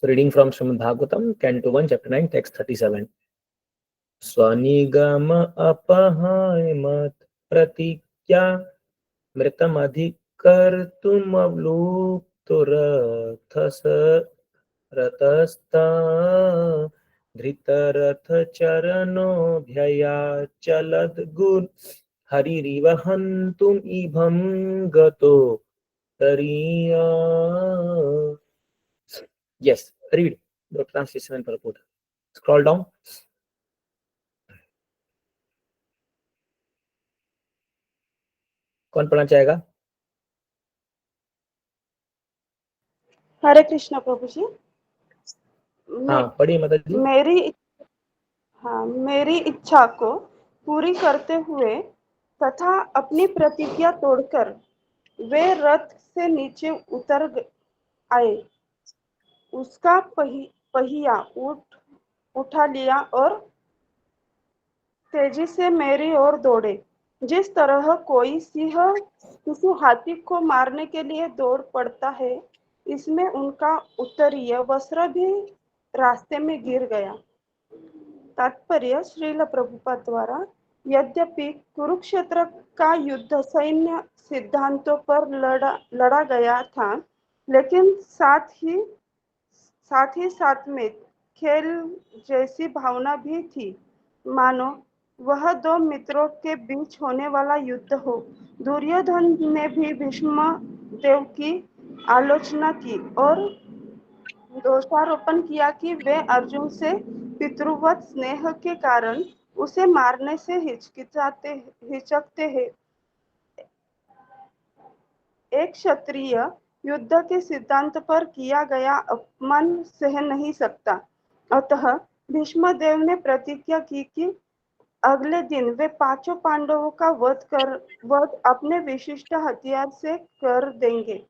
So reading from Srimad Bhagavatam, Canto 1, Chapter 9, Text 37. स्वनिगम अपहाय मत प्रतिज्ञा मृतमधिकर्तुमवलुप्तो रतस्ता धृतरथचरणोऽभ्ययाचलद्गुण हरिरिव हन्तुम् इभं गतो तरीया. Yes, read the translation and purport. Scroll down. कौन पढ़ना चाहेगा? हरे कृष्णा प्रभु जी. हाँ पढ़िए माता जी. मेरी इच्छा को पूरी करते हुए तथा अपनी प्रतिज्ञा तोड़कर वे रथ से नीचे उतर आए. उसका पहिया उठा लिया और तेजी से मेरी ओर दौड़े. जिस तरह कोई सिंह किसी हाथी को मारने के लिए दौड़ पड़ता है, इसमें उनका उत्तरीय वस्त्र भी रास्ते में गिर गया. तात्पर्य श्रील प्रभुपाद द्वारा यद्यपि कुरुक्षेत्र का युद्ध सैन्य सिद्धांतों पर लड़ा गया था, लेकिन साथ ही साथ में खेल जैसी भावना भी थी, मानो वह दो मित्रों के बीच होने वाला युद्ध हो. दुर्योधन ने भी भीष्म देव की आलोचना की और दोषारोपण किया कि वे अर्जुन से पितृवत स्नेह के कारण उसे मारने से हिचकते हैं. एक क्षत्रिय युद्ध के सिद्धांत पर किया गया अपमान सह नहीं सकता. अतः भीष्मदेव ने प्रतिज्ञा की कि अगले दिन वे पांचों पांडवों का वध अपने विशिष्ट हथियार से कर देंगे.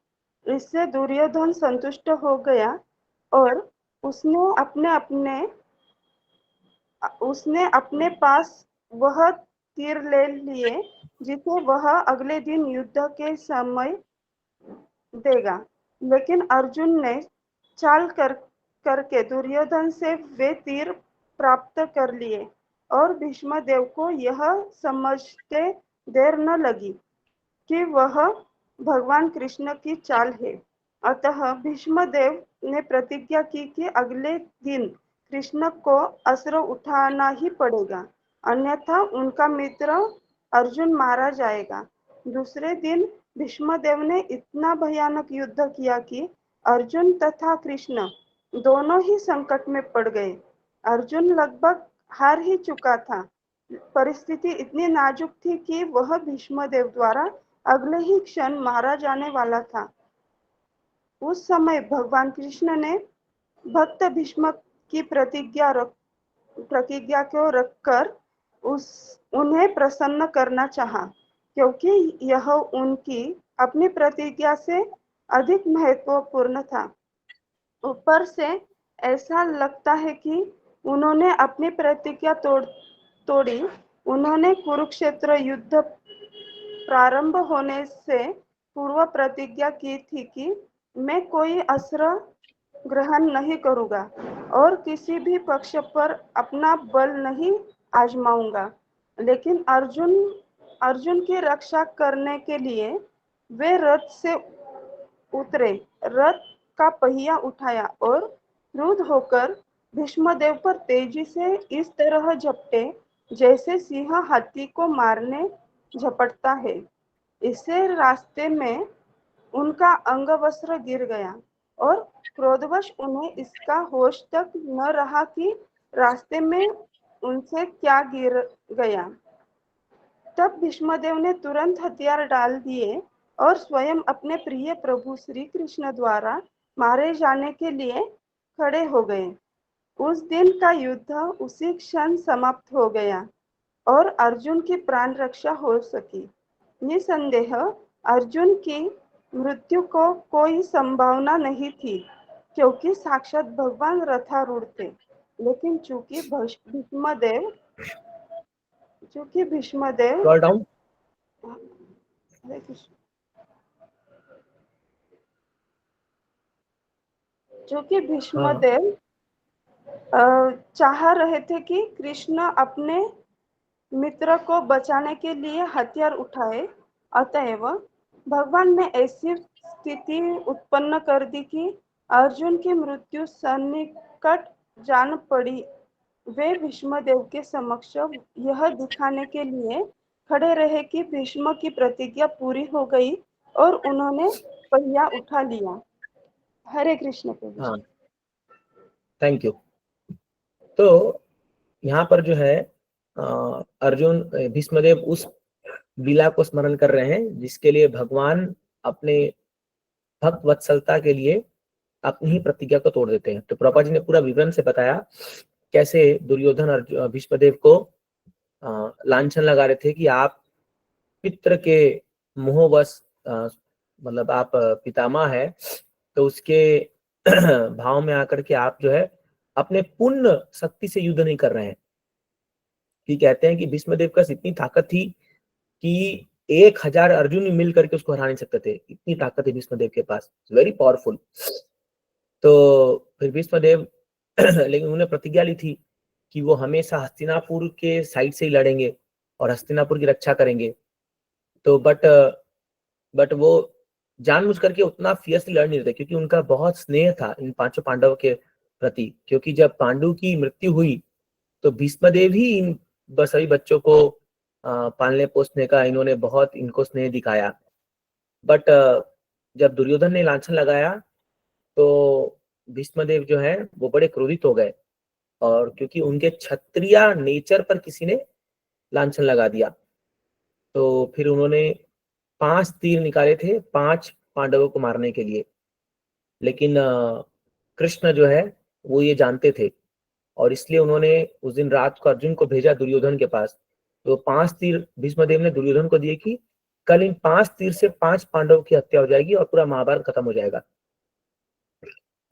इससे दुर्योधन संतुष्ट हो गया और उसने अपने पास वह तीर ले लिए जिसे वह अगले दिन युद्ध के समय देगा. लेकिन अर्जुन ने चाल करके दुर्योधन से वे तीर प्राप्त कर लिए और भीष्मदेव को यह समझते देर न लगी कि वह भगवान कृष्ण की चाल है. अतः भीष्मदेव ने प्रतिज्ञा की कि अगले दिन कृष्ण को अस्त्र उठाना ही पड़ेगा, अन्यथा उनका मित्र अर्जुन मारा जाएगा. दूसरे दिन भीष्मदेव ने इतना भयानक युद्ध किया कि अर्जुन तथा कृष्ण दोनों ही संकट में पड़ गए. अर्जुन लगभग हार ही चुका था. परिस्थिति इतनी नाजुक थी कि वह भीष्मदेव द्वारा अगले ही क्षण मारा जाने वाला था. उस समय भगवान कृष्ण ने भक्त भीष्म की प्रतिज्ञा को रखकर उन्हें प्रसन्न करना चाहा, क्योंकि यह उनकी अपनी प्रतिज्ञा से अधिक महत्वपूर्ण था. ऊपर से ऐसा लगता है कि उन्होंने अपनी प्रतिज्ञा तोड़ी. उन्होंने कुरुक्षेत्र युद्ध प्रारंभ होने से पूर्व प्रतिज्ञा की थी कि मैं कोई अस्त्र ग्रहण नहीं करूंगा और किसी भी पक्ष पर अपना बल नहीं आजमाऊंगा. लेकिन अर्जुन की रक्षा करने के लिए वे रथ से उतरे, रथ का पहिया उठाया और क्रुद्ध होकर भीष्मदेव पर तेजी से इस तरह झपटे जैसे सिंह हाथी को मारने झपटता है. इससे रास्ते में उनका अंगवस्त्र गिर गया और क्रोधवश उन्हें इसका होश तक न रहा कि रास्ते में उनसे क्या गिर गया. तब भीष्मदेव ने तुरंत हथियार डाल दिए और स्वयं अपने प्रिय प्रभु श्री कृष्ण द्वारा मारे जाने के लिए खड़े हो गए. उस दिन का युद्ध उसी क्षण समाप्त हो गया और अर्जुन की प्राण रक्षा हो सकी. निसंदेह अर्जुन की मृत्यु को कोई संभावना नहीं थी, क्योंकि साक्षात भगवान रथारूढ़ थे. लेकिन चूंकि भीष्मदेव Scroll down. जो कि हाँ भीष्मदेव चाह रहे थे कि कृष्ण अपने मित्र को बचाने के लिए हथियार उठाए। अतएव भगवान ने ऐसी स्थिति उत्पन्न कर दी कि अर्जुन की मृत्यु सन्निकट जान पड़ी। वे भीष्मदेव के समक्ष यह दिखाने के लिए खड़े रहे कि भीष्म की प्रतिज्ञा पूरी हो गई और उन्होंने पहिया उठा लिया। हरे कृष्ण प्रभु हाँ, जी। Thank you. तो यहाँ पर जो है अर्जुन भीष्मदेव उस लीला को स्मरण कर रहे हैं जिसके लिए भगवान अपने भक्त वत्सलता के लिए अपनी ही प्रतिज्ञा को तोड़ देते हैं। तो प्रभुपाद जी ने पूरा विवरण से बताया कैसे दुर्योधन भीष्मदेव को लांछन लगा रहे थे कि आप पित्र के मोहवश मतलब आप पितामह है, तो उसके भाव में आकर के आप जो है अपने पुण्य शक्ति से युद्ध नहीं कर रहे हैं। कि कहते हैं कि भीष्मदेव के पास इतनी ताकत थी कि 1000 अर्जुन मिल करके उसको हरा नहीं सकते थे, इतनी ताकत है भीष्मदेव के पास, वेरी पावरफुल। तो फिर भीष्मदेव लेकिन उन्होंने प्रतिज्ञा ली थी कि वो हमेशा हस्तिनापुर के साइड से ही लड़ेंगे और हस्तिनापुर की रक्षा करेंगे। तो बट वो जानबूझ करके उतना फियर्सली लड़ नहीं रहे क्योंकि उनका बहुत स्नेह था इन पांचों पांडवों के प्रति। क्योंकि जब पांडु की मृत्यु हुई तो भीष्मदेव ही इन सभी बच्चों को पालने पोसने का इन्होंने बहुत इनको स्नेह दिखाया। बट जब दुर्योधन ने लांछन लगाया तो भीष्मदेव जो है वो बड़े क्रोधित हो गए, और क्योंकि उनके क्षत्रिय नेचर पर किसी ने लांछन लगा दिया। तो फिर उन्होंने 5 तीर निकाले थे 5 पांडवों को मारने के लिए। लेकिन कृष्ण जो है वो ये जानते थे और इसलिए उन्होंने उस दिन रात को अर्जुन को भेजा दुर्योधन के पास। तो 5 तीर भीष्मदेव ने दुर्योधन को दिए कि कल इन 5 तीर से 5 पांडवों की हत्या हो जाएगी और पूरा महाभारत खत्म हो जाएगा।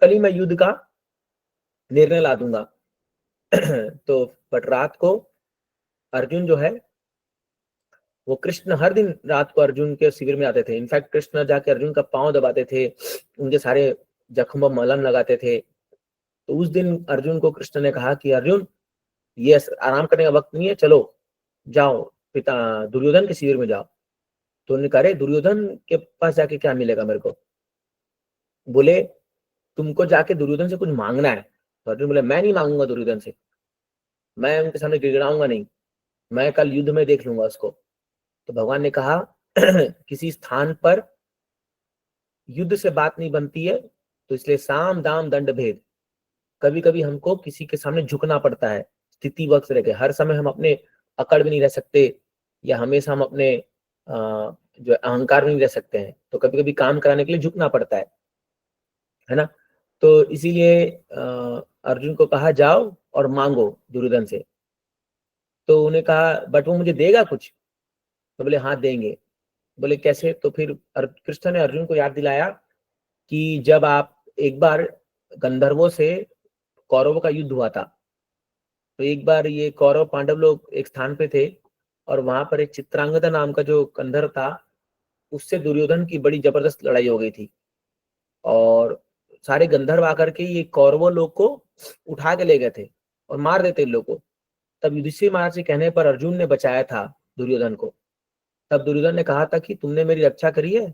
कल ही मैं युद्ध का निर्णय ला दूंगा। तो बट रात को अर्जुन जो है वो कृष्ण हर दिन रात को अर्जुन के शिविर में आते थे। इनफैक्ट कृष्ण जाके अर्जुन का पांव दबाते थे, उनके सारे जख्मों पर मलहम लगाते थे। तो उस दिन अर्जुन को कृष्ण ने कहा कि अर्जुन ये आराम करने का वक्त नहीं है, चलो जाओ पिता दुर्योधन के शिविर में जाओ। तो उन्होंने कहा दुर्योधन के पास जाके क्या मिलेगा मेरे को? बोले तुमको जाके दुर्योधन से कुछ मांगना है। तो अर्जुन बोले मैं नहीं मांगूंगा दुर्योधन से, मैं उनके सामने गिड़गिड़ाऊंगा नहीं, मैं कल युद्ध में देख लूंगा उसको। तो भगवान ने कहा किसी स्थान पर युद्ध से बात नहीं बनती है, तो इसलिए साम दाम दंड भेद, कभी कभी हमको किसी के सामने झुकना पड़ता है स्थिति वक्त रह के। हर समय हम अपने अकड़ में नहीं रह सकते या हमेशा हम अपने जो अहंकार में नहीं रह सकते हैं। तो कभी कभी काम कराने के लिए झुकना पड़ता है ना। तो इसीलिए अर्जुन को कहा जाओ और मांगो दुर्योधन से। तो उन्हें कहा बट वो मुझे देगा कुछ? तो बोले हाँ देंगे। बोले कैसे? तो फिर कृष्ण ने अर्जुन को याद दिलाया कि जब आप एक बार गंधर्वों से कौरवों का युद्ध हुआ था, तो एक बार ये कौरव पांडव लोग एक स्थान पे थे और वहां पर एक चित्रांगदा नाम का जो गंधर्व था उससे दुर्योधन की बड़ी जबरदस्त लड़ाई हो गई थी। और सारे गंधर्व आकर के ये कौरवों लोग को उठा के ले गए थे और मार देते इन लोग को। तब युधिष्ठिर महाराज के कहने पर अर्जुन ने बचाया था दुर्योधन को। तब दुर्योधन ने कहा था कि तुमने मेरी रक्षा करी है,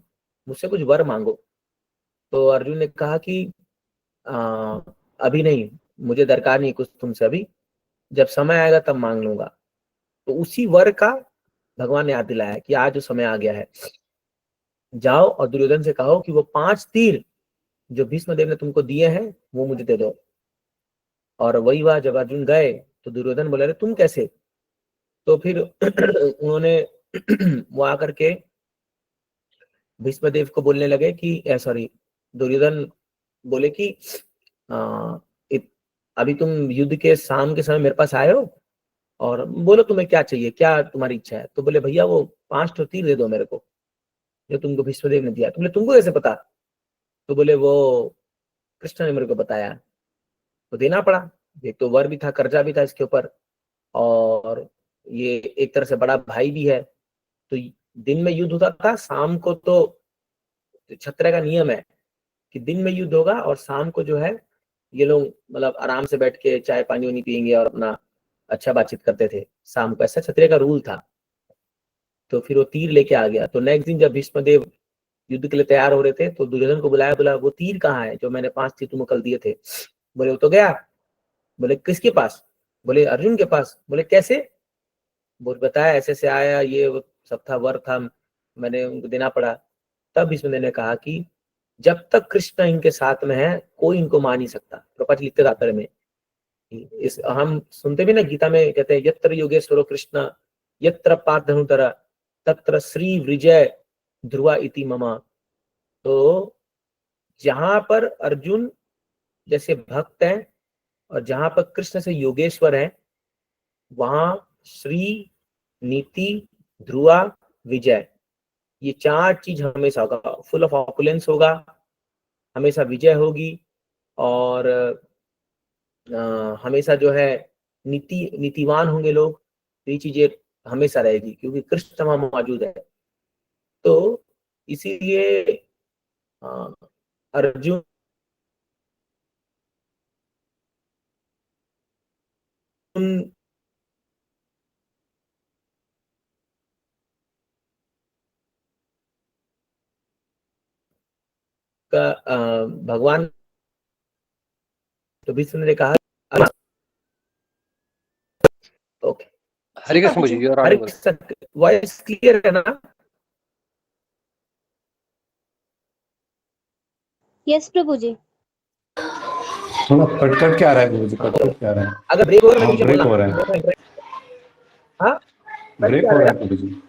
मुझसे कुछ वर मांगो। तो अर्जुन ने कहा कि अभी नहीं, मुझे दरकार नहीं कुछ तुमसे, अभी जब समय आएगा तब मांग लूंगा। तो उसी वर का भगवान ने याद दिलाया कि आज जो समय आ गया है, जाओ और दुर्योधन से कहो कि वो 5 तीर जो भीष्मदेव ने तुमको दिए हैं वो मुझे दे दो। और वही हुआ, जब अर्जुन गए तो दुर्योधन बोले अरे तुम कैसे? तो फिर उन्होंने वो आकर के भीष्मदेव को बोलने लगे कि सॉरी, दुर्योधन बोले कि आ, अभी तुम युद्ध के शाम के समय मेरे पास आए हो और बोलो तुम्हें क्या चाहिए, क्या तुम्हारी इच्छा है? तो बोले भैया वो 5 तो तीर दे दो मेरे को जो तुमको भीष्मदेव ने दिया। तुमने तुमको कैसे पता? तो बोले वो कृष्ण ने मेरे को बताया, तो देना पड़ा। एक तो वर भी था, कर्जा भी था इसके ऊपर, और ये एक तरह से बड़ा भाई भी है। तो दिन में युद्ध होता था, शाम को तो क्षत्रिय का नियम है कि दिन में युद्ध होगा और शाम को जो है ये लोग मतलब आराम से बैठ के चाय पानी वानी पियेंगे और अपना अच्छा बातचीत करते थे शाम को, ऐसा क्षत्रिय का रूल था। तो फिर वो तीर लेके आ गया। तो नेक्स्ट दिन जब भीष्मदेव युद्ध के लिए तैयार हो रहे थे तो दुर्योधन को बुलाया, बोला वो तीर कहाँ है जो मैंने 5 तीर तुमको कल दिए थे? बोले वो तो गया। बोले किसके पास? बोले अर्जुन के पास। बोले कैसे? बोले बताया ऐसे ऐसे आया, ये वो सब था, वर था, मैंने उनको देना पड़ा। तब भीष्मदेव ने कहा कि जब तक कृष्ण इनके साथ में है कोई इनको मार नहीं सकता। प्रपंच लिखते तात्पर्य में इस हम सुनते भी ना, गीता में कहते हैं यत्र योगेश्वरो कृष्ण यत्र पार्थ धनुधर तत्र श्री विजय ध्रुवा इति ममा। तो जहां पर अर्जुन जैसे भक्त हैं और जहां पर कृष्ण से योगेश्वर है, वहां श्री, नीति, ध्रुवा, विजय, ये 4 चीज हमेशा होगा। फुल ऑफ ऑपुलेंस होगा, हमेशा विजय होगी, और हमेशा जो है नीतिवान होंगे लोग। ये चीजें हमेशा रहेगी क्योंकि कृष्ण वहां मौजूद है। तो इसीलिए अर्जुन का भगवान, तो भीष्म ने कहा ओके। हरे कृष्ण मुझे, you are Hare audible. Krishna, voice clear है ना? यस प्रभु जी। थोड़ा कट कट के आ रहा है गुरुजी, कट कट के आ रहा है। अगर ब्रेक हो रहा है हाँ, मुझे ब्रेक बोलना। हो रहा है, हाँ कट ब्रेक क्या हो रहा रहेगा? है गुरुजी।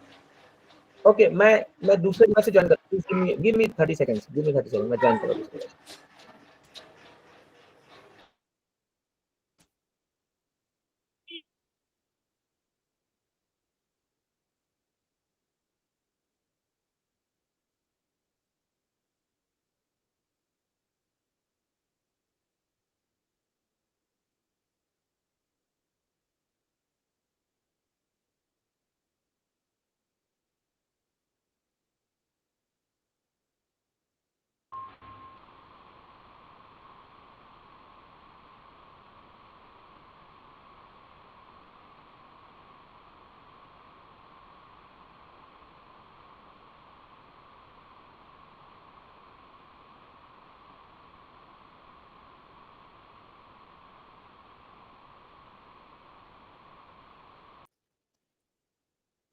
ओके, मैं दूसरे जगह से ज्वाइन करता हूँ। Give me 30 seconds, give me 30 second, मैं ज्वाइन करूँ दूसरी जगह से।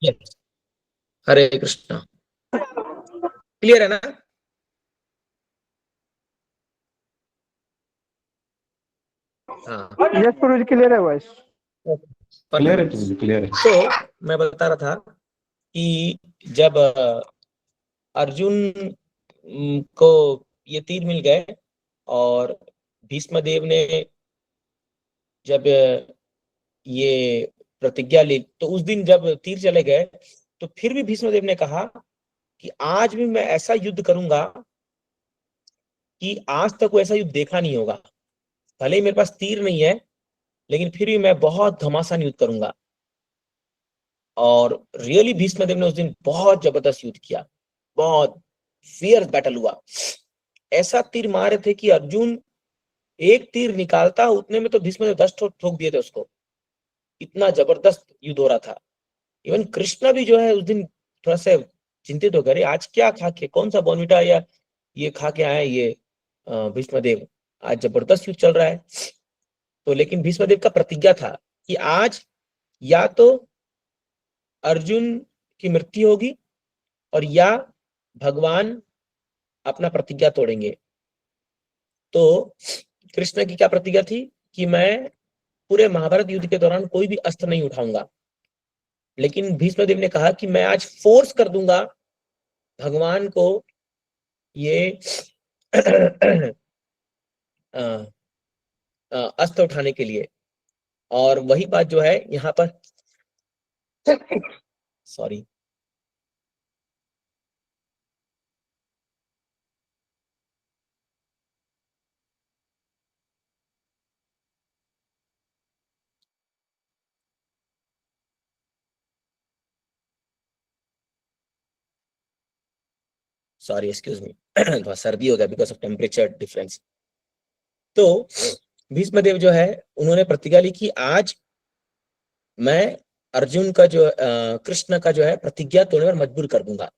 Yes. हरे कृष्णा, क्लियर है ना? हाँ यस प्रभु जी, क्लियर है वॉइस। क्लियर है गुरुजी, क्लियर है। तो मैं बता रहा था कि जब अर्जुन को ये तीर मिल गए और भीष्मदेव ने जब ये प्रतिज्ञा ली, तो उस दिन जब तीर चले गए तो फिर भी भीष्मदेव ने कहा कि आज भी मैं ऐसा युद्ध करूंगा कि आज तक वो ऐसा युद्ध देखा नहीं होगा। भले ही मेरे पास तीर नहीं है लेकिन फिर भी मैं बहुत घमासान युद्ध करूंगा। और रियली भीष्मदेव ने उस दिन बहुत जबरदस्त युद्ध किया, बहुत फियर्स बैटल हुआ। ऐसा तीर मारे थे कि अर्जुन एक तीर निकालता उतने में तो भीष्मदेव 10 ठोक दिए थे उसको। इतना जबरदस्त युद्ध हो रहा था। इवन कृष्ण भी जो है उस दिन थोड़ा सा चिंतित हो गए, आज क्या खा के, कौन सा बॉर्नविटा या ये खा के आए ये भीष्मदेव, आज जबरदस्त युद्ध चल रहा है। तो लेकिन भीष्मदेव का प्रतिज्ञा था कि आज या तो अर्जुन की मृत्यु होगी और या भगवान अपना प्रतिज्ञा तोड़ेंगे। तो कृष्ण की क्या प्रतिज्ञा थी कि मैं पूरे महाभारत युद्ध के दौरान कोई भी अस्त्र नहीं उठाऊंगा। लेकिन भीष्मदेव ने कहा कि मैं आज फोर्स कर दूंगा भगवान को ये अस्त्र उठाने के लिए। और वही बात जो है यहाँ पर सॉरी, सॉरी एक्सक्यूज मी, थोड़ा सर्दी हो गया बिकॉज ऑफ टेम्परेचर डिफरेंस। तो भीष्मदेव जो है उन्होंने प्रतिज्ञा ली कि आज मैं अर्जुन का जो कृष्ण का जो है प्रतिज्ञा तोड़ने पर मजबूर कर दूंगा।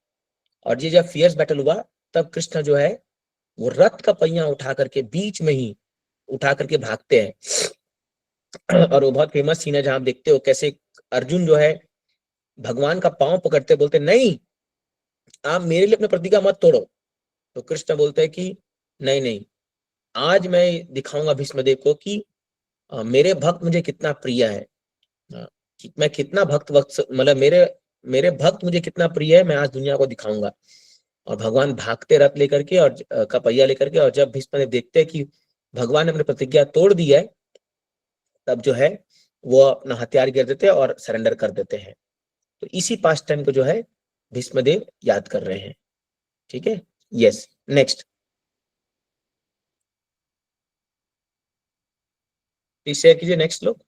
और ये जब फियर्स बैटल हुआ तब कृष्ण जो है वो रथ का पहिया उठा करके बीच में ही उठा करके भागते हैं। और वो बहुत फेमस सीन है जहां आप देखते हो कैसे अर्जुन जो है भगवान का पांव पकड़ते बोलते नहीं आप मेरे लिए अपनी प्रतिज्ञा मत तोड़ो। तो कृष्ण बोलते हैं कि नहीं नहीं, आज मैं दिखाऊंगा भीष्मदेव को कि मेरे भक्त मुझे कितना प्रिय है, कि मैं कितना भक्त मतलब मेरे भक्त मुझे कितना प्रिय है, मैं आज दुनिया को दिखाऊंगा। और भगवान भागते रथ लेकर के और का पहिया लेकर के, और जब भीष्मदेव देखते हैं कि भगवान ने अपनी प्रतिज्ञा तोड़ दी है तब जो है वो अपना हथियार गिर देते हैं और सरेंडर कर देते हैं। तो इसी पास्ट टाइम को जो है भीष्मदेव याद कर रहे हैं। ठीक है, यस नेक्स्ट प्लीज शेयर कीजिए नेक्स्ट लोग।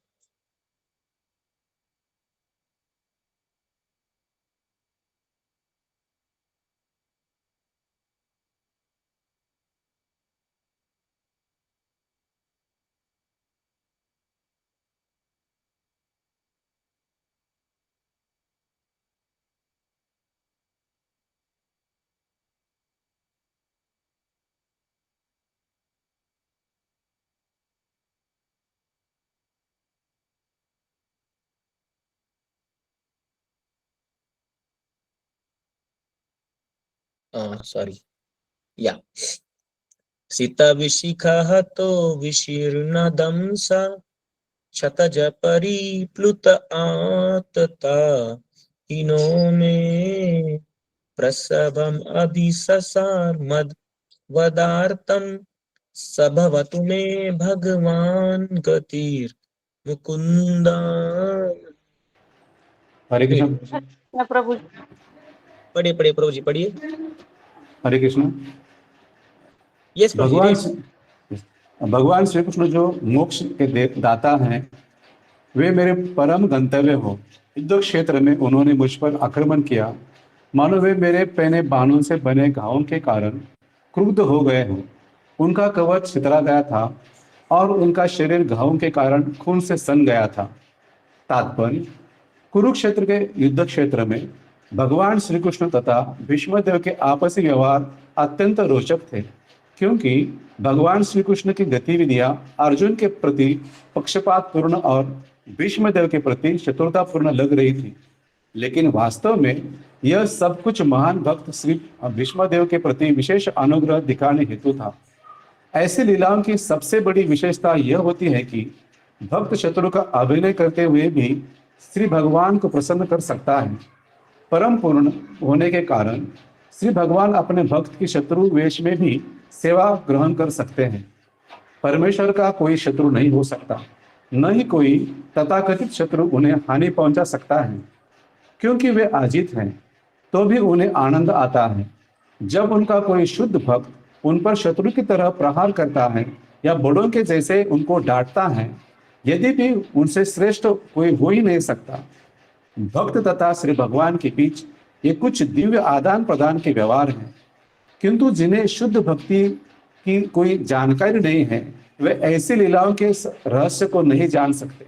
सॉरी या सीता विशिखा तो विशीर्ण दंसा क्षतज परिप्लुत आतता हीनो में प्रसभम अभिससार मद वदार्तम सभवतु में भगवान गतिर् मुकुंदा। हरे कृष्ण। प्रभु पढ़िए पढ़िए प्रभु जी पढ़िए। हरे कृष्ण। यस प्रभु जी read। भगवान श्री कृष्ण जो मोक्ष के दाता हैं, वे मेरे परम गंतव्य हो। युद्ध क्षेत्र में उन्होंने मुझ पर आक्रमण किया, मानो वे मेरे पहने बाणों से बने घावों के कारण क्रुद्ध हो गए हों। उनका कवच छितरा गया था और उनका शरीर घावों के कारण खून से सन गया था। तात्पर्य, कुरुक्षेत्र के युद्ध क्षेत्र में भगवान श्री कृष्ण तथा भीष्मदेव के आपसी व्यवहार अत्यंत रोचक थे, क्योंकि भगवान श्री कृष्ण की गतिविधियां अर्जुन के प्रति पक्षपातपूर्ण और भीष्मदेव के प्रति शत्रुतापूर्ण लग रही थी, लेकिन वास्तव में यह सब कुछ महान भक्त श्री भीष्मदेव के प्रति विशेष अनुग्रह दिखाने हेतु था। ऐसी लीलाओं की सबसे बड़ी विशेषता यह होती है कि भक्त शत्रु का अभिनय करते हुए भी श्री भगवान को प्रसन्न कर सकता है। परम पूर्ण होने के कारण श्री भगवान अपने भक्त की शत्रु वेश में भी सेवा ग्रहण कर सकते हैं। परमेश्वर का कोई शत्रु नहीं हो सकता, न ही कोई तथाकथित शत्रु उन्हें हानि पहुंचा सकता है, क्योंकि वे अजीत हैं। तो भी उन्हें आनंद आता है जब उनका कोई शुद्ध भक्त उन पर शत्रु की तरह प्रहार करता है या बड़ों के जैसे उनको डांटता है, यदि भी उनसे श्रेष्ठ कोई हो ही नहीं सकता। भक्त तथा श्री भगवान के बीच ये कुछ दिव्य आदान प्रदान के व्यवहार हैं, किंतु जिन्हें शुद्ध भक्ति की कोई जानकारी नहीं है वे ऐसी लीलाओं के रहस्य को नहीं जान सकते।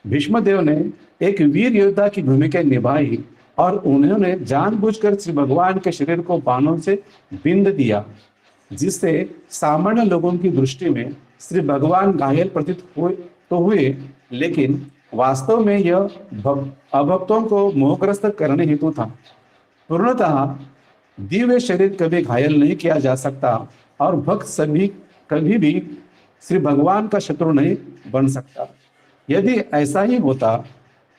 भीष्मदेव ने एक वीर योद्धा की भूमिका निभाई और उन्होंने जानबूझकर श्री भगवान के शरीर को बाणों से बिंद दिया, जिससे सामान्य लोगों की दृष्टि में श्री भगवान घायल प्रतीत हुए, लेकिन वास्तव में यह अभक्तों को मोहग्रस्त करने हेतु था। पूर्णतः दिव्य शरीर कभी घायल नहीं किया जा सकता और भक्त सभी कभी भी श्री भगवान का शत्रु नहीं बन सकता। यदि ऐसा ही होता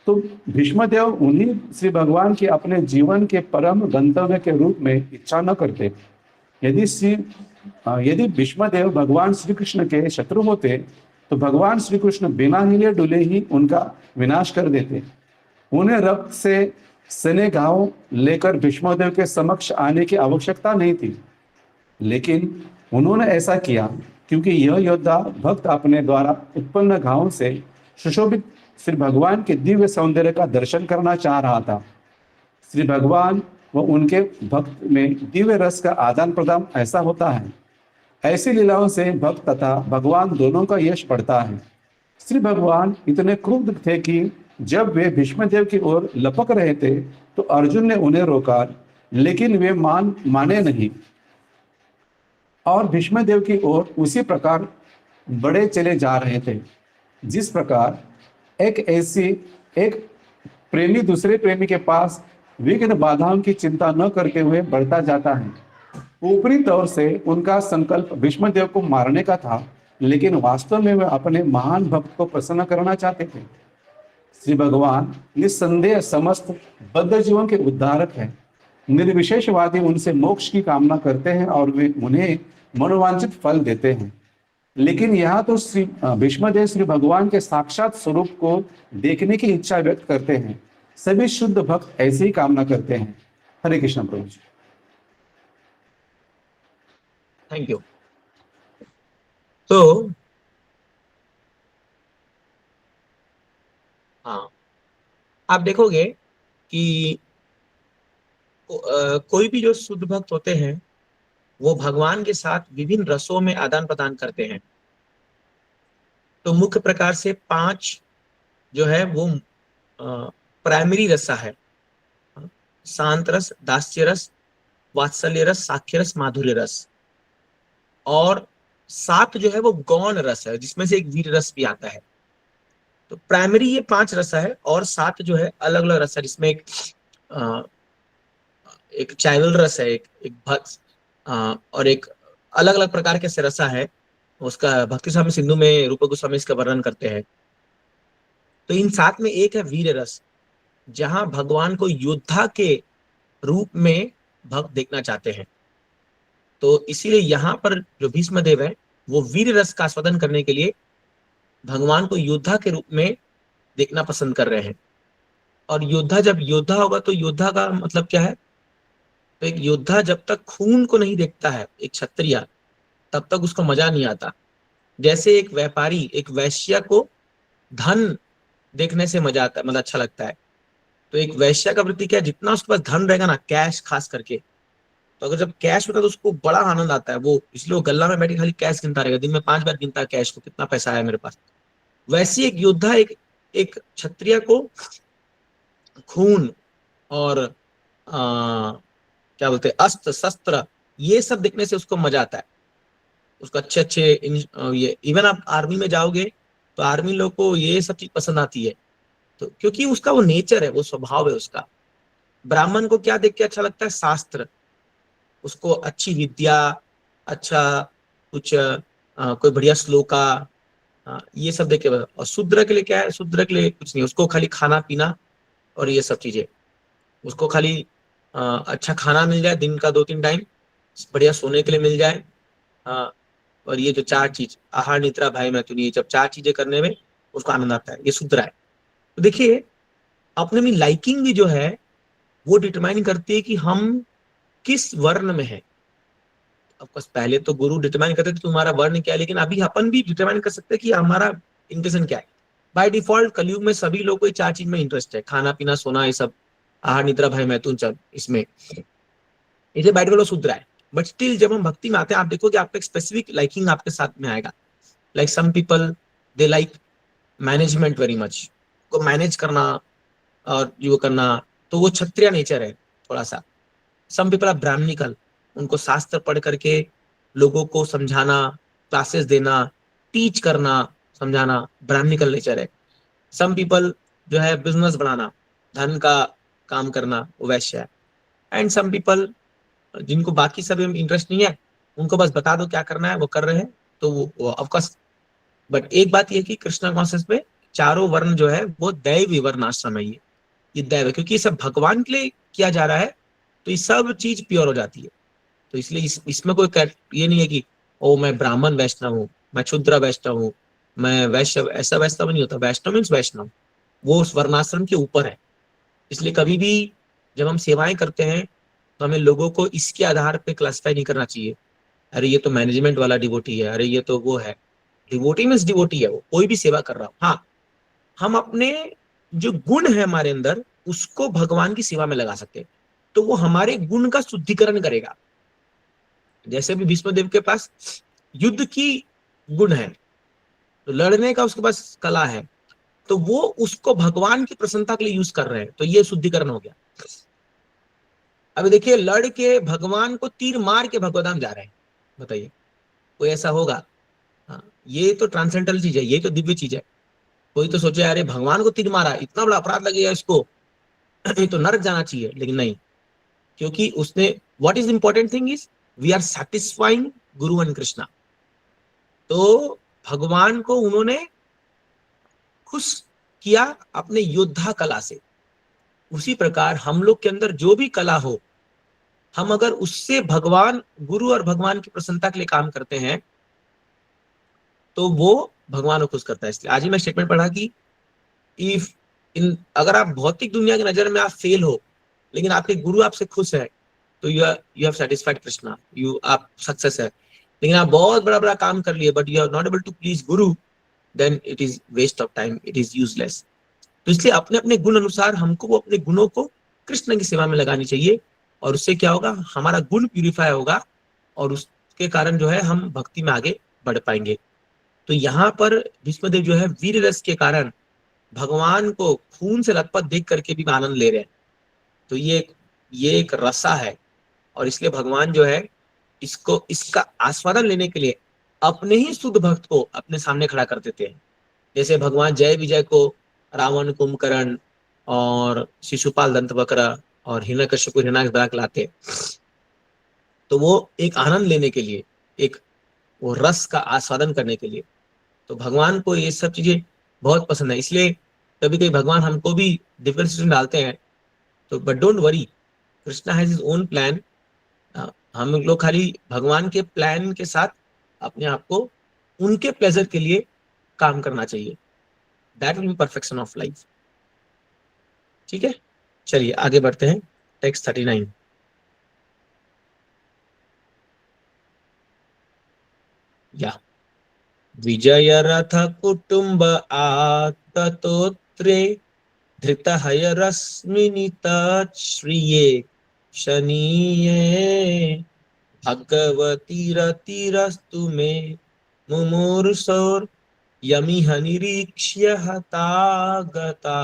तो भीष्मदेव उन्हीं श्री भगवान की अपने जीवन के परम गंतव्य के रूप में इच्छा न करते। यदि भीष्मदेव भगवान श्री कृष्ण के शत्रु होते तो भगवान श्री कृष्ण बिना हिले डुले ही उनका विनाश कर देते। उन्हें रक्त से सने घाव लेकर भीष्मदेव के समक्ष आने की आवश्यकता नहीं थी, लेकिन उन्होंने ऐसा किया क्योंकि यह योद्धा भक्त अपने द्वारा उत्पन्न घावों से सुशोभित श्री भगवान के दिव्य सौंदर्य का दर्शन करना चाह रहा था। श्री भगवान व उनके भक्त में दिव्य रस का आदान प्रदान ऐसा होता है। ऐसी लीलाओं से भक्त तथा भगवान दोनों का यश बढ़ता है। श्री भगवान इतने क्रुद्ध थे कि जब वे भीष्मदेव की ओर लपक रहे थे तो अर्जुन ने उन्हें रोका, लेकिन वे माने नहीं और भीष्मदेव की ओर उसी प्रकार बढ़े चले जा रहे थे जिस प्रकार एक प्रेमी दूसरे प्रेमी के पास विघ्न बाधाओं की चिंता न करते हुए बढ़ता जाता है। ऊपरी तौर से उनका संकल्प भीष्मदेव को मारने का था, लेकिन वास्तव में वे अपने महान भक्त को प्रसन्न करना चाहते थे। श्री भगवान निस्संदेह समस्त बद्ध जीवों के उद्धारक हैं। निर्विशेषवादी उनसे मोक्ष की कामना करते हैं और वे उन्हें मनोवांछित फल देते हैं। लेकिन यहाँ तो श्री भीष्मदेव श्री भगवान के साक्षात स्वरूप को देखने की इच्छा व्यक्त करते हैं। सभी शुद्ध भक्त ऐसी ही कामना करते हैं। हरे कृष्ण प्रभु जी। Thank you. तो हाँ, आप देखोगे कि कोई भी जो शुद्ध भक्त होते हैं वो भगवान के साथ विभिन्न रसों में आदान प्रदान करते हैं। तो मुख्य प्रकार से 5 जो है वो प्राइमरी रसा है, शांत रस, दास्य रस, वात्सल्य रस, साख्य रस, माधुर्य रस, और 7 जो है वो गौण रस है, जिसमें से एक वीर रस भी आता है। तो प्राइमरी ये 5 रस है और 7 जो है अलग अलग रस है, जिसमें एक चाइवल रस है, एक भक्त और एक अलग अलग प्रकार के रसा है। उसका भक्ति स्वामी सिंधु में रूप गोस्वामी इसका वर्णन करते हैं। तो इन 7 में एक है वीर रस, जहां भगवान को योद्धा के रूप में भक्त देखना चाहते हैं। तो इसीलिए यहाँ पर जो भीष्मदेव है वो वीर रस का आस्वादन करने के लिए भगवान को योद्धा के रूप में देखना पसंद कर रहे हैं। और योद्धा जब योद्धा होगा तो योद्धा का मतलब क्या है? तो एक योद्धा जब तक खून को नहीं देखता है, एक क्षत्रिय, तब तक उसको मजा नहीं आता। जैसे एक व्यापारी एक वैश्य को धन देखने से मजा आता है, मतलब अच्छा लगता है। तो एक वैश्य का वृत्ति क्या है? जितना उसके पास धन रहेगा ना, कैश खास करके, तो अगर जब कैश होता है तो उसको बड़ा आनंद आता है। वो इसलिए वो गल्ला में बैठ के खाली कैश गिनता रहेगा, दिन में 5 बार गिनता है कैश को, कितना पैसा आया मेरे पास। वैसे एक योद्धा एक क्षत्रिय को खून और क्या बोलते हैं, अस्त्र शस्त्र, ये सब देखने से उसको मजा आता है। उसको अच्छे ये इवन आप आर्मी में जाओगे तो आर्मी लोग को ये सब चीज पसंद आती है, तो क्योंकि उसका वो नेचर है, वो स्वभाव है उसका। ब्राह्मण को क्या देख के अच्छा लगता है? शास्त्र, उसको अच्छी विद्या, अच्छा कुछ कोई बढ़िया श्लोका, ये सब देख के। और शूद्र के लिए क्या है? शूद्र के लिए कुछ नहीं, उसको खाली खाना पीना और ये सब चीजें, उसको खाली अच्छा खाना मिल जाए दिन का 2-3 टाइम, बढ़िया सोने के लिए मिल जाए, और ये जो 4 चीज, आहार निद्रा भय मैथुन, ये जब 4 चीजें करने में उसको आनंद आता है, ये शूद्र है। तो देखिए अपने में लाइकिंग भी जो है वो डिटरमाइन करती है कि हम किस वर्ण में है। ऑफकोर्स पहले तो गुरु डिटरमाइन करते थे तुम्हारा वर्ण क्या है, लेकिन अभी अपन भी डिटरमाइन कर सकते हैं कि हमारा इंटेंशन क्या है। बाय डिफॉल्ट कलयुग में सभी लोगों को 4 चीज में इंटरेस्ट है, खाना पीना सोना, ये सब, आहार निद्रा भय मैथुन, सब इसमें, इसलिए बाय डिफॉल्ट शूद्र है। बट स्टिल जब हम भक्ति में आते हैं, आप देखो कि आपका एक स्पेसिफिक लाइकिंग आपके साथ में आएगा। Like some people they like management very much, को मैनेज करना और जो करना, तो वो क्षत्रिय नेचर है थोड़ा सा। सम पीपल आर ब्राह्मणिकल, उनको शास्त्र पढ़ करके लोगों को समझाना, क्लासेस देना, टीच करना, समझाना, ब्राह्मणिकल नेचर है। सम पीपल जो है बिजनेस बढ़ाना, धन का काम करना, वो वैश्य है। एंड सम पीपल जिनको बाकी सब इंटरेस्ट नहीं है, उनको बस बता दो क्या करना है वो कर रहे हैं, तो वो ऑफकोर्स। बट एक बात ये कि कृष्णा कॉन्सेप्ट में चारों वर्ण जो है वो दैवी वर्ण आश्रम है। ये दैव है, क्योंकि ये सब भगवान के लिए किया जा रहा है, तो ये सब चीज प्योर हो जाती है। तो इसलिए इसमें कोई ये नहीं है कि ओ मैं ब्राह्मण वैष्णव हूँ, मैं क्षुद्र वैष्णव हूँ, मैं वैष्णव, ऐसा वैष्णव नहीं होता। वैष्णव मीन्स वैष्णव, वो उस वर्णाश्रम के ऊपर है। इसलिए कभी भी जब हम सेवाएं करते हैं तो हमें लोगों को इसके आधार पे क्लासिफाई नहीं करना चाहिए, अरे ये तो मैनेजमेंट वाला डिवोटी है, अरे ये तो वो है। डिवोटी मीन्स डिवोटी है, वो कोई भी सेवा कर रहा हो। हाँ, हम अपने जो गुण है हमारे अंदर उसको भगवान की सेवा में लगा सकते हैं। तो वो हमारे गुण का शुद्धिकरण करेगा। जैसे भी भीष्मदेव के पास युद्ध की गुण है, तो लड़ने का उसके पास कला है, तो वो उसको भगवान की प्रसन्नता के लिए यूज कर रहे हैं, तो ये शुद्धिकरण हो गया। अभी देखिए, लड़ के भगवान को तीर मार के भगवदाम जा रहे हैं, बताइए कोई ऐसा होगा? हाँ, ये तो ट्रांसेंडेंटल चीज है, ये तो दिव्य चीज है। कोई तो सोचे अरे भगवान को तीर मारा, इतना बड़ा अपराध लगेगा इसको, ये तो नरक जाना चाहिए, लेकिन नहीं, क्योंकि उसने, what is important thing is we are satisfying guru and Krishna. तो भगवान को उन्होंने खुश किया अपने योद्धा कला से। उसी प्रकार हम लोग के अंदर जो भी कला हो, हम अगर उससे भगवान, गुरु और भगवान की प्रसन्नता के लिए काम करते हैं, तो वो भगवान को खुश करता है। इसलिए आज ही मैं स्टेटमेंट पढ़ा कि इफ इन, अगर आप भौतिक दुनिया की नजर में आप फेल हो, लेकिन आपके गुरु आपसे खुश है, तो यू हैव सेटिस्फाइड कृष्णा, आप सक्सेस है। लेकिन आप बहुत बड़ा बड़ा काम कर लिए but you are not able to please guru, then it is waste of time, it is useless. तो इसलिए अपने अपने गुण अनुसार हमको वो अपने गुणों को कृष्ण की सेवा में लगानी चाहिए, और उससे क्या होगा, हमारा गुण प्यूरिफाई होगा, और उसके कारण जो है हम भक्ति में आगे बढ़ पाएंगे। तो यहाँ पर भीष्मदेव जो है वीर रस के कारण भगवान को खून से लथपथ देख करके भी आनंद ले रहे हैं। तो ये एक रसा है, और इसलिए भगवान जो है इसको, इसका आस्वादन लेने के लिए अपने ही शुद्ध भक्त को अपने सामने खड़ा कर देते हैं। जैसे भगवान जय विजय को रावण, कुंभकर्ण और शिशुपाल दंतवक्र और हिरण्यकश्यप को हिरण्याक्ष लाते, तो वो एक आनंद लेने के लिए, एक वो रस का आस्वादन करने के लिए। तो भगवान को ये सब चीजें बहुत पसंद है। इसलिए कभी कभी भगवान हमको भी डिफरेंट सिचुएशन डालते हैं, तो but don't worry, Krishna has his own plan. हम लोग खाली भगवान के प्लान के साथ अपने आप को उनके प्लेजर के लिए काम करना चाहिए। That will be perfection of life. ठीक है, चलिए आगे बढ़ते हैं। टेक्स्ट 39। या विजय रथ कुटुंब आततोत्रे धृतहय रश्मिनित श्रिये शनीये भगवती रतिरस्तु मे मुमूर्षोर यमिह निरीक्ष्य हतागता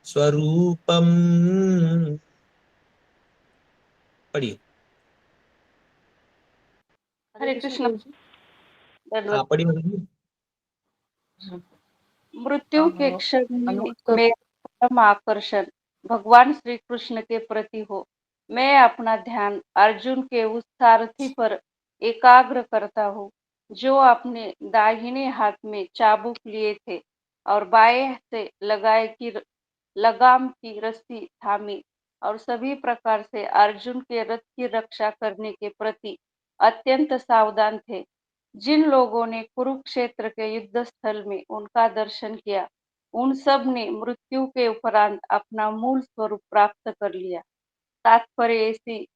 स्वरूपम। पढ़िए। हरे कृष्ण। हाँ पढ़िए मतलब। मृत्यु के क्षण में मेरा परम आकर्षण भगवान श्री कृष्ण के प्रति हो। मैं अपना ध्यान अर्जुन के उस सारथी पर एकाग्र करता हूँ जो अपने दाहिने हाथ में चाबुक लिए थे और बाएं से लगाम की रस्सी थामी, और सभी प्रकार से अर्जुन के रथ की रक्षा करने के प्रति अत्यंत सावधान थे। जिन लोगों ने कुरुक्षेत्र के युद्ध स्थल में उनका दर्शन किया, उन सब ने मृत्यु के उपरांत अपना मूल स्वरूप प्राप्त कर लिया। तात्पर्य ऐसी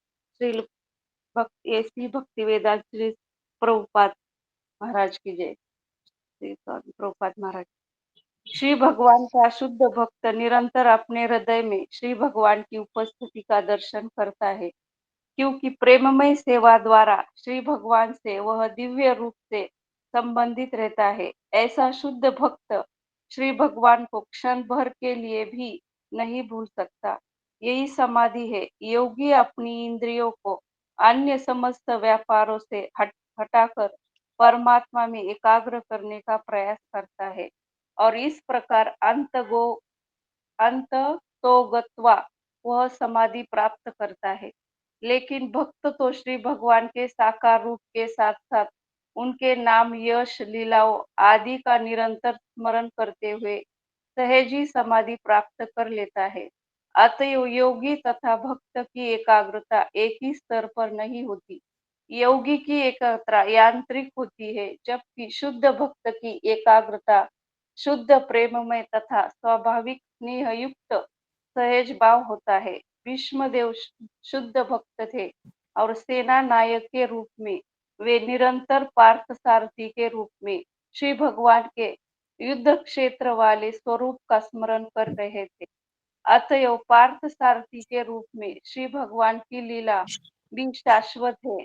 भक्ति वेदांत श्री प्रभुपाद महाराज की जय। श्री स्वामी प्रभुपाद महाराज। श्री भगवान का शुद्ध भक्त निरंतर अपने हृदय में श्री भगवान की उपस्थिति का दर्शन करता है, क्योंकि प्रेममय सेवा द्वारा श्री भगवान से वह दिव्य रूप से संबंधित रहता है। ऐसा शुद्ध भक्त श्री भगवान को क्षण भर के लिए भी नहीं भूल सकता। यही समाधि है। योगी अपनी इंद्रियों को अन्य समस्त व्यापारों से हटाकर परमात्मा में एकाग्र करने का प्रयास करता है, और इस प्रकार अंत तो गत्वा वह समाधि प्राप्त करता है। लेकिन भक्त तो श्री भगवान के साकार रूप के साथ साथ उनके नाम, यश, लीलाओं आदि का निरंतर स्मरण करते हुए सहज ही समाधि प्राप्त कर लेता है। अतएव योगी तथा भक्त की एकाग्रता एक ही स्तर पर नहीं होती। योगी की एकाग्रता यांत्रिक होती है, जबकि शुद्ध भक्त की एकाग्रता शुद्ध प्रेममय तथा स्वाभाविक स्नेह युक्त सहज भाव होता है। भीष्मदेव शुद्ध भक्त थे और सेना नायक के रूप में वे निरंतर पार्थ सारथी के रूप में श्री भगवान के युद्ध क्षेत्र वाले स्वरूप का स्मरण कर रहे थे। अतएव पार्थ सारथी के रूप में श्री भगवान की लीला भी शाश्वत है।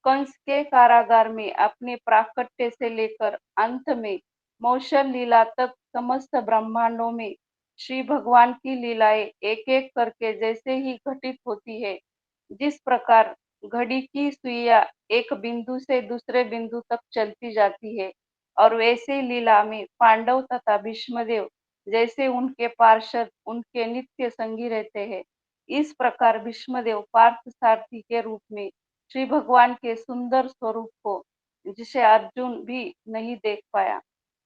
कंस के कारागार में अपने प्राकट्य से लेकर अंत में मौसल लीला तक समस्त ब्रह्मांडों में श्री भगवान की लीलाएं एक एक करके जैसे ही घटित होती है, जिस प्रकार घड़ी की सुइयां एक बिंदु से दूसरे बिंदु तक चलती जाती है, और वैसे लीला में पांडव तथा भीष्मदेव जैसे उनके पार्षद उनके नित्य संगी रहते हैं, इस प्रकार भीष्मदेव पार्थ सारथी के रूप में श्री भगवान के सुंदर स्वरूप को, जिसे अर्जुन भी नहीं देख पाया,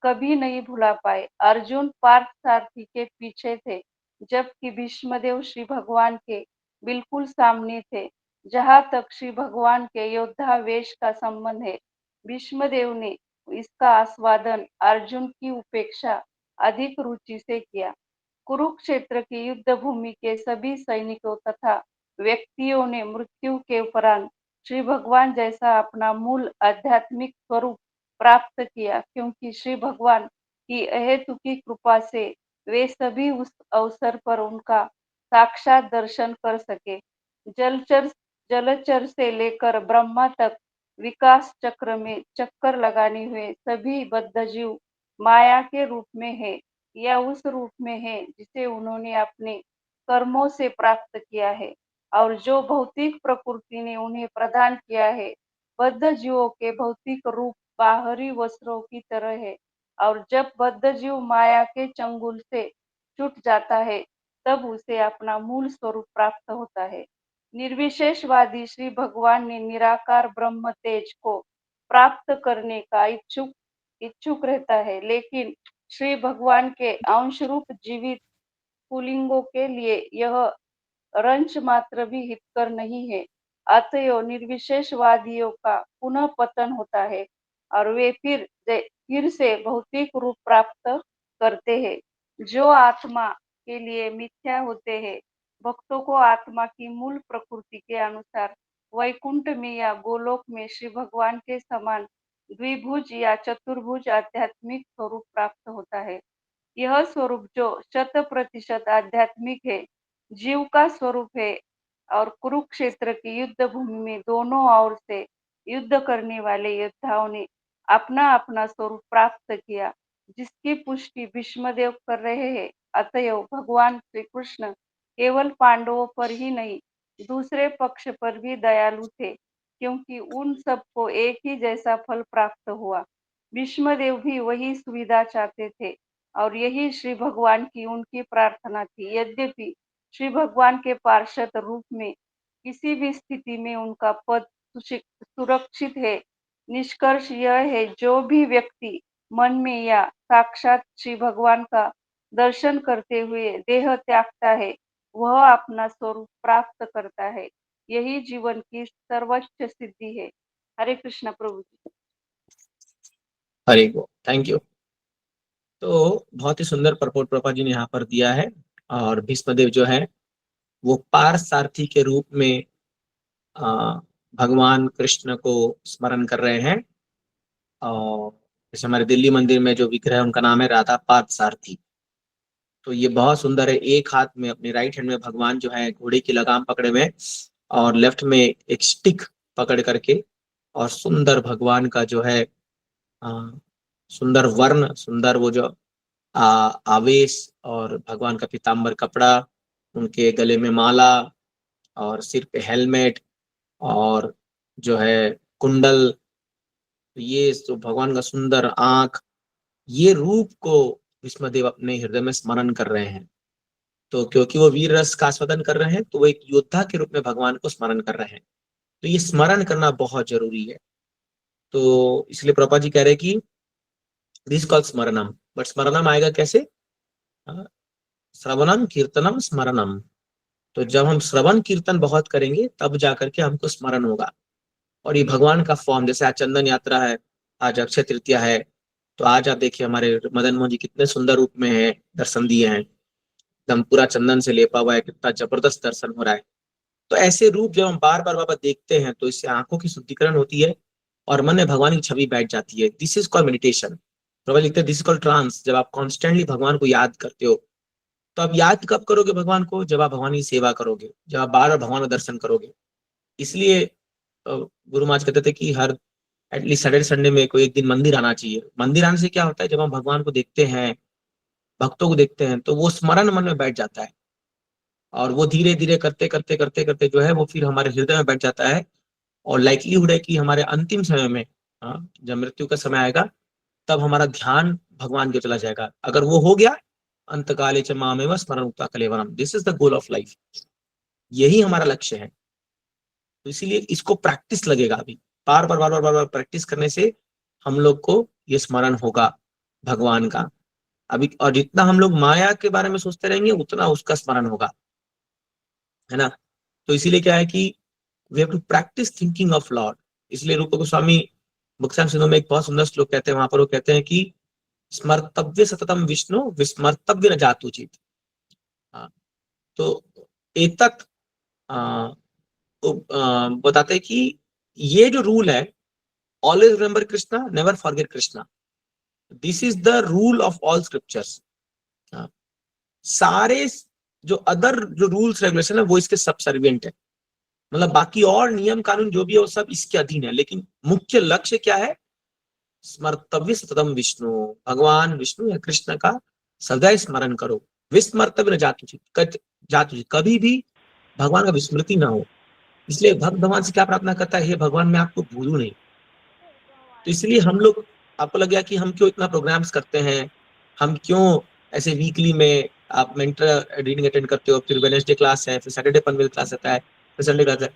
कभी नहीं भुला पाए। अर्जुन पार्थ सारथी के पीछे थे, जबकि भीष्मदेव श्री भगवान के बिल्कुल सामने थे। जहाँ तक श्री भगवान के योद्धा वेश का संबंध है, भीष्मदेव ने इसका आस्वादन अर्जुन की उपेक्षा अधिक रुचि से किया। कुरुक्षेत्र की युद्ध भूमि के सभी सैनिकों तथा व्यक्तियों ने मृत्यु के उपरांत श्री भगवान जैसा अपना मूल आध्यात्मिक स्वरूप प्राप्त किया, क्योंकि श्री भगवान की अहेतुकी कृपा से वे सभी उस अवसर पर उनका साक्षात दर्शन कर सके। जलचर जलचर से लेकर ब्रह्मा तक विकास चक्र में चक्कर लगाने हुए सभी बद्ध जीव माया के रूप में है, या उस रूप में है जिसे उन्होंने अपने कर्मों से प्राप्त किया है, और जो भौतिक प्रकृति ने उन्हें प्रदान किया है। बद्ध जीवों के भौतिक रूप बाहरी वस्त्रों की तरह है, और जब बद्ध जीव माया के चंगुल से छूट जाता है, तब उसे अपना मूल स्वरूप प्राप्त होता है। निर्विशेषवादी श्री भगवान ने निराकार ब्रह्म तेज को प्राप्त करने का इच्छुक रहता है, लेकिन श्री भगवान के अंश रूप जीवित पुल्लिंगों के लिए यह रंच मात्र भी हितकर नहीं है। अतएव निर्विशेषवादियों का पुनः पतन होता है, और वे फिर से भौतिक रूप प्राप्त करते हैं, जो आत्मा के लिए मिथ्या होते हैं। भक्तों को आत्मा की मूल प्रकृति के अनुसार वैकुंठ में या गोलोक में श्री भगवान के समान द्विभुज या चतुर्भुज आध्यात्मिक स्वरूप प्राप्त होता है। यह स्वरूप जो 100% आध्यात्मिक है, जीव का स्वरूप है, और कुरुक्षेत्र की युद्ध भूमि में दोनों ओर से युद्ध करने वाले योद्धाओं ने अपना अपना स्वरूप प्राप्त किया, जिसकी पुष्टि भीष्मदेव कर रहे हैं। अतएव भगवान श्री कृष्ण केवल पांडवों पर ही नहीं, दूसरे पक्ष पर भी दयालु थे, क्योंकि उन सबको एक ही जैसा फल प्राप्त हुआ। भीष्मदेव भी वही सुविधा चाहते थे, और यही श्री भगवान की उनकी प्रार्थना थी। यद्यपि श्री भगवान के पार्षद रूप में किसी भी स्थिति में उनका पद सुरक्षित है, निष्कर्ष यह है, जो भी व्यक्ति मन में या साक्षात श्री भगवान का दर्शन करते हुए देह त्यागता है, वह अपना स्वरूप प्राप्त करता है। यही जीवन की सर्वोच्च सिद्धि है। हरे कृष्ण प्रभु जी। हरे गो, थैंक यू। तो बहुत ही सुंदर परपोर्ट प्रभा जी ने यहाँ पर दिया है। और भीष्मदेव जो है वो पार्थ सारथी के रूप में भगवान कृष्ण को स्मरण कर रहे हैं। और जैसे हमारे दिल्ली मंदिर में जो विग्रह है उनका नाम है राधा पार्थ सारथी। तो ये बहुत सुंदर है। एक हाथ में अपने राइट हैंड में भगवान जो है घोड़े की लगाम पकड़े हुए, और लेफ्ट में एक स्टिक पकड़ करके, और सुंदर भगवान का जो है सुंदर वर्ण, सुंदर वो जो आवेश, और भगवान का पीताम्बर कपड़ा, उनके गले में माला, और सिर पे हेलमेट, और जो है कुंडल, ये तो भगवान का सुंदर आंख, ये रूप को भीष्मदेव अपने हृदय में स्मरण कर रहे हैं। तो क्योंकि वो वीर रस का आस्वादन कर रहे हैं, तो वो एक योद्धा के रूप में भगवान को स्मरण कर रहे हैं। तो ये स्मरण करना बहुत जरूरी है। तो इसलिए प्रभा जी कह रहे हैं कि दिस कॉल स्मरणम, बट स्मरणम आएगा कैसे? श्रवणम कीर्तनम स्मरणम। तो जब हम श्रवण कीर्तन बहुत करेंगे तब जाकर के हमको स्मरण होगा। और ये भगवान का फॉर्म, जैसे आज चंदन यात्रा है, आज अक्षय तृतीया है, तो आज आप देखिए हमारे मदन मोहन जी कितने सुंदर रूप में है, दर्शन दिए हैं, एकदम पूरा चंदन से लेपा हुआ है, कितना जबरदस्त दर्शन हो रहा है। तो ऐसे रूप जब हम बार बार बाबा देखते हैं, तो इससे आंखों की शुद्धिकरण होती है और मन में भगवान की छवि बैठ जाती है। This is called meditation. Prabha लिखते हैं दिस इज कॉल्ड ट्रांस। जब आप कॉन्स्टेंटली भगवान को याद करते हो, तो आप याद कब करोगे भगवान को? जब आप भगवान की सेवा करोगे, जब आप बार बार भगवान का दर्शन करोगे। इसलिए गुरु महाराज कहते थे कि हर एटलीस्ट सैटरडे संडे में कोई एक दिन मंदिर आना चाहिए। मंदिर आने से क्या होता है, जब हम भगवान को देखते हैं, भक्तों को देखते हैं, तो वो स्मरण मन में बैठ जाता है, और वो धीरे धीरे करते करते करते करते जो है वो फिर हमारे हृदय में बैठ जाता है। और लाइकलीहुड है कि हमारे अंतिम समय में, जब मृत्यु का समय आएगा, तब हमारा ध्यान भगवान की ओर चला जाएगा। अगर वो हो गया, अंतकाले च मामेव स्मरण उक्ता कलेवरम, this is the goal of life, यही हमारा लक्ष्य है। तो इसीलिए इसको प्रैक्टिस लगेगा। अभी बार बार बार बार बार बार प्रैक्टिस करने से हम लोग को ये स्मरण होगा भगवान का। अभी और जितना हम लोग माया के बारे में सोचते रहेंगे, उतना उसका स्मरण होगा, है ना। तो इसीलिए क्या है कि we have to practice thinking of lord. इसलिए रूप गोस्वामी भक्तिसार सिंधु में एक बहुत सुंदर श्लोक कहते हैं, वहां पर वो कहते हैं कि स्मर्तव्य सततम विष्णु विस्मर्तव्य न जातुचित। तो एतत् बताते हैं कि ये जो रूल है, always remember Krishna, never forget Krishna, this is the rule of all scriptures. सारे जो अदर जो रूल्स रेगुलेशन है वो इसके सबसर्विएंट है, मतलब बाकी और नियम कानून जो भी है वो सब इसके अधीन है। लेकिन मुख्य लक्ष्य क्या है? स्मर्तव्य सततम विष्णु, भगवान विष्णु या कृष्ण का सदैव स्मरण करो। विस्मर्तव्य न जातुचित, कभी भी भगवान का विस्मृति ना हो। इसलिए भक्त भगवान से क्या प्रार्थना करता है? हे भगवान, मैं आपको भूलूं नहीं। तो इसलिए हम लोग, आपको लग गया कि हम क्यों इतना प्रोग्राम्स करते हैं, हम क्यों ऐसे वीकली में आप मेंटर रीडिंग अटेंड करते हो, फिर वेडनेसडे क्लास है, फिर सैटरडे पनवेल क्लास आता है, फिर संडे क्लास है,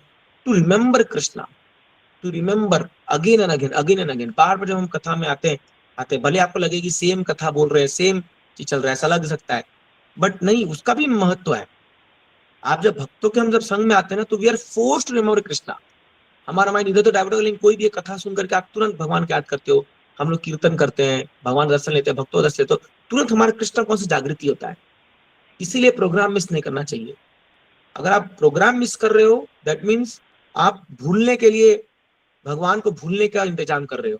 to remember Krishna, to remember again and again, again and again. बार बार जब हम कथा में आते हैं, भले आपको लगे कि सेम कथा बोल रहे हैं, सेम चीज चल रहा है, ऐसा लग सकता है, बट नहीं, उसका भी महत्व है। आप जब भक्तों के हम जब संग में आते हैं ना, तो we are forced to remember Krishna. हमारा माइंड इधर तो डाइवर्ट हो, लेकिन कोई भी एक कथा सुन करके आप तुरंत भगवान को याद करते हो। हम लोग कीर्तन करते हैं, भगवान दर्शन लेते हैं, भक्तों दर्शन लेते हो, तुरंत हमारे कृष्ण कौन सी जागृति होता है। इसीलिए प्रोग्राम मिस नहीं करना चाहिए। अगर आप प्रोग्राम मिस कर रहे हो, दैट मीन्स आप भूलने के लिए, भगवान को भूलने का इंतजाम कर रहे हो,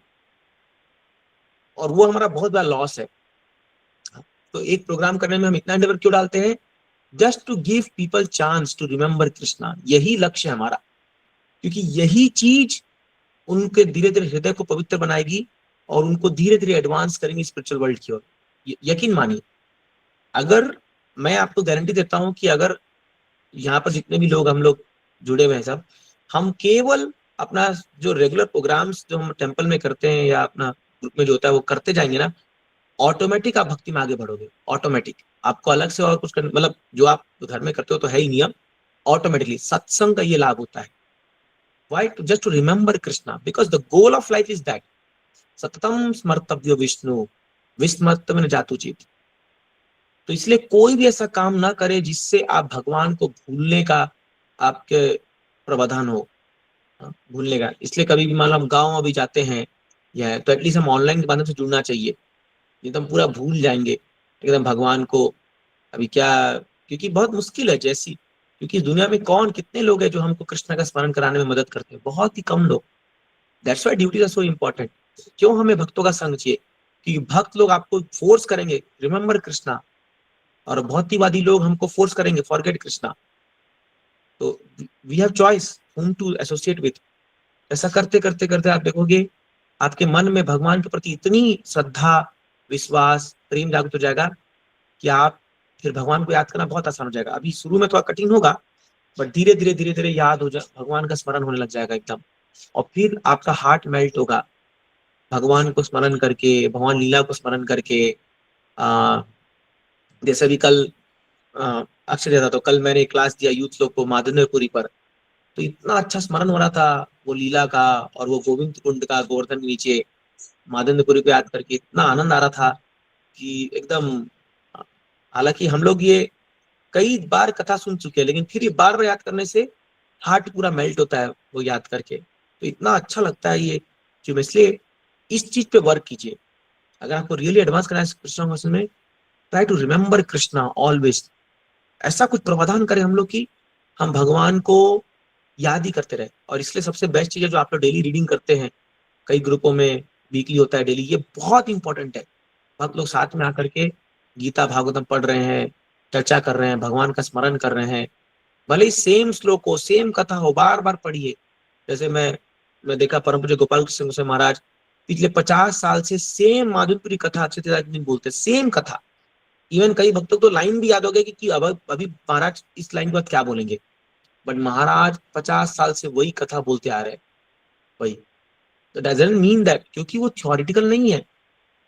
और वो हमारा बहुत बड़ा लॉस है। तो एक प्रोग्राम करने में हम इतना एंडेवर क्यों डालते हैं? Just to give people chance to remember Krishna, यही लक्ष्य है हमारा। क्योंकि यही चीज उनके धीरे धीरे हृदय को पवित्र बनाएगी और उनको धीरे धीरे एडवांस करेंगे स्पिरिचुअल वर्ल्ड की ओर। यकीन मानिए, अगर मैं आपको गारंटी देता हूं कि अगर यहाँ पर जितने भी लोग हम लोग जुड़े हुए हैं सब, हम केवल अपना जो रेगुलर प्रोग्राम्स जो हम टेम्पल में करते हैं या अपना ग्रुप में जो होता है वो करते जाएंगे ना, ऑटोमेटिक आप भक्ति में आगे बढ़ोगे। ऑटोमेटिक आपको अलग से और कुछ करने, मतलब जो आप घर में करते हो तो है ही नियम, ऑटोमेटिकली सत्संग का ये लाभ होता है। Why? Just to remember Krishna, because the goal of life is that सततम स्मर्तव्य Vishnu विस्मर्तव्य न जातुचित। तो इसलिए कोई भी ऐसा काम ना करे जिससे आप भगवान को भूलने का आपके प्रावधान हो, भूलने का। इसलिए कभी भी मान लो हम गाँव अभी जाते हैं या तो एटलीस्ट हम ऑनलाइन के माध्यम से जुड़ना चाहिए, नहीं तो हम पूरा भूल जाएंगे एकदम भगवान को। अभी क्या, क्योंकि बहुत मुश्किल है जैसी, क्योंकि दुनिया में कौन कितने लोग हैं जो हमको कृष्ण का स्मरण कराने में मदद करते हैं? बहुत ही कम लोग। That's why duties are so important. क्यों हमें भक्तों का संग चाहिए? क्योंकि भक्त लोग आपको फोर्स करेंगे रिमेम्बर कृष्णा, और भौतिकवादी लोग हमको फोर्स करेंगे फॉरगेट कृष्णा। तो we have choice whom to associate with. ऐसा करते करते करते आप देखोगे आपके मन में भगवान के प्रति इतनी श्रद्धा, विश्वास, प्रेम जागृत हो जाएगा कि आप फिर भगवान को याद करना बहुत आसान हो जाएगा। अभी शुरू में थोड़ा कठिन होगा, बट धीरे धीरे धीरे धीरे याद हो जाए, भगवान का स्मरण होने लग जाएगा एकदम, और फिर आपका हार्ट मेल्ट होगा भगवान को स्मरण करके, भगवान लीला को स्मरण करके। जैसे भी कल अक्षय देता, तो कल मैंने क्लास दिया यूथ लोग को मादनपुरी पर, तो इतना अच्छा स्मरण हो रहा था वो लीला का, और वो गोविंद कुंड का गोवर्धन के नीचे मादनपुरी को याद करके इतना आनंद आ रहा था कि एकदम। हालांकि हम लोग ये कई बार कथा सुन चुके हैं, लेकिन फिर ये बार बार याद करने से हार्ट पूरा मेल्ट होता है वो याद करके, तो इतना अच्छा लगता है ये जो। इसलिए इस चीज पे वर्क कीजिए। अगर आपको रियली एडवांस करना है कृष्ण कॉन्शियसनेस में, try to remember Krishna always. ऐसा कुछ प्रावधान करें हम लोग की हम भगवान को याद ही करते रहे। और इसलिए सबसे बेस्ट चीज है जो आप लोग डेली रीडिंग करते हैं, कई ग्रुपों में वीकली होता है डेली, ये बहुत इंपॉर्टेंट है। बहुत लोग साथ में आकर के गीता भागवतम पढ़ रहे हैं, चर्चा कर रहे हैं, भगवान का स्मरण कर रहे हैं, भले ही सेम श्लोक हो, सेम कथा हो, बार बार पढ़िए। जैसे मैं देखा परम पूज्य गोपाल कृष्ण गोस्वामी महाराज पिछले 50 साल से सेम माधुपुरी कथा अक्षय दिन बोलते, सेम कथा। इवन कई भक्तों को तो लाइन भी याद हो गई कि अब अभी महाराज इस लाइन के बाद क्या बोलेंगे, बट महाराज 50 साल से वही कथा बोलते आ रहे हैं, वही। तो डजंट मीन दैट, क्योंकि वो थ्योरेटिकल नहीं है।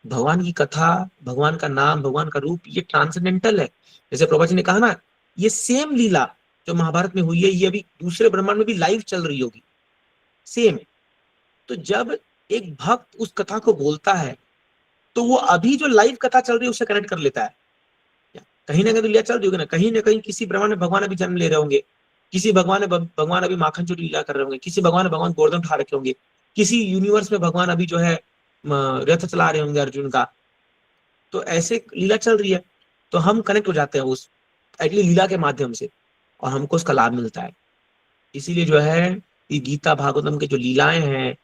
भगवान की कथा, भगवान का नाम, भगवान का रूप, ये ट्रांसेंडेंटल है। जैसे प्रभा जी ने कहा ना, ये सेम लीला जो महाभारत में हुई है, ये अभी दूसरे ब्रह्मांड में भी लाइव चल रही होगी, सेम। तो जब एक भक्त उस कथा को बोलता है, तो वो अभी जो लाइव कथा चल रही है उससे कनेक्ट कर लेता है। कहीं ना कहीं तो लीला चल रही होगी ना कहीं किसी ब्रह्मांड में भगवान अभी जन्म ले रहे होंगे, किसी भगवान अभी माखन चोरी लीला कर रहे होंगे, किसी भगवान गोवर्धन उठा रखे होंगे, किसी यूनिवर्स में भगवान अभी जो है रथ चला रहे होंगे अर्जुन का। तो ऐसे लीला चल रही है, तो हम कनेक्ट हो जाते हैं उस एक्चुअली लीला के माध्यम से, और हमको उसका लाभ मिलता है। इसीलिए जो है ये गीता भागवतम के जो लीलाएं हैं,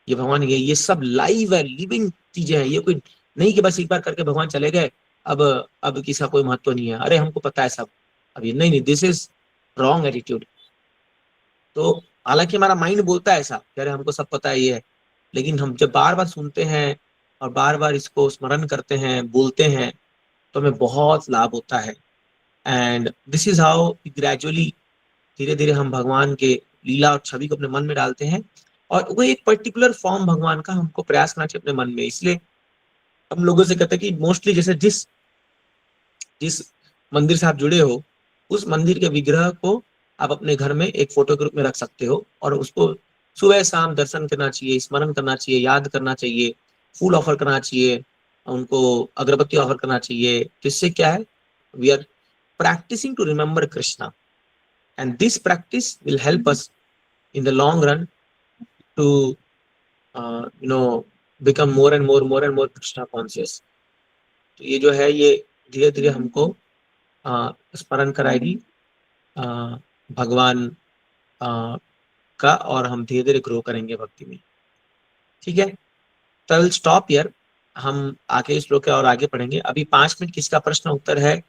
ये भगवान ये सब लाइव है, लिविंग चीजें हैं। ये कोई नहीं कि बस एक बार करके भगवान चले गए, अब किसी का कोई महत्व नहीं है, अरे हमको पता है सब। अब ये नहीं, दिस इज रॉन्ग एटीट्यूड। तो हालांकि हमारा माइंड बोलता है ऐसा कि अरे हमको सब पता है ये है, लेकिन हम जब बार बार सुनते हैं और बार बार इसको स्मरण करते हैं, बोलते हैं, तो हमें बहुत लाभ होता है। And this is how gradually, धीरे धीरे हम भगवान के लीला और छवि को अपने मन में डालते हैं, और वो एक पर्टिकुलर फॉर्म भगवान का हमको प्रयास करना चाहिए अपने मन में। इसलिए हम लोगों से कहते हैं कि मोस्टली जैसे जिस जिस मंदिर से आप जुड़े हो, उस मंदिर के विग्रह को आप अपने घर में एक फोटो के रूप में रख सकते हो, और उसको सुबह शाम दर्शन करना चाहिए, स्मरण करना चाहिए, याद करना चाहिए, फूल ऑफर करना चाहिए, उनको अगरबत्ती ऑफर करना चाहिए। तो इससे क्या है, we are practicing to remember Krishna, and this practice will help us in the long run to become more and more Krishna conscious. तो ये जो है ये धीरे धीरे हमको स्मरण कराएगी भगवान का, और हम धीरे धीरे ग्रो करेंगे भक्ति में। ठीक है, तो स्टॉप हियर, हम आगे इस श्लोक के और आगे पढ़ेंगे। अभी 5 मिनट किसका प्रश्न उत्तर है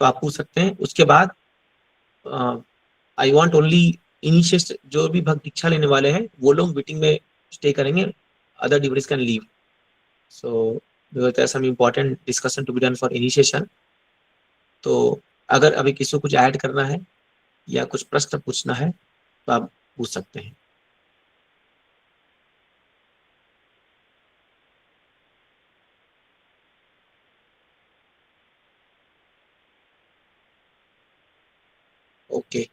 तो आप पूछ सकते हैं। उसके बाद आई वॉन्ट ओनली इनिशिएट, जो भी भक्त दीक्षा लेने वाले हैं वो लोग मीटिंग में स्टे करेंगे, other devotees can leave. So there some important discussion to be done for initiation. तो अगर अभी किसी को कुछ ऐड करना है या कुछ प्रश्न पूछना है तो आप पूछ सकते हैं। ओके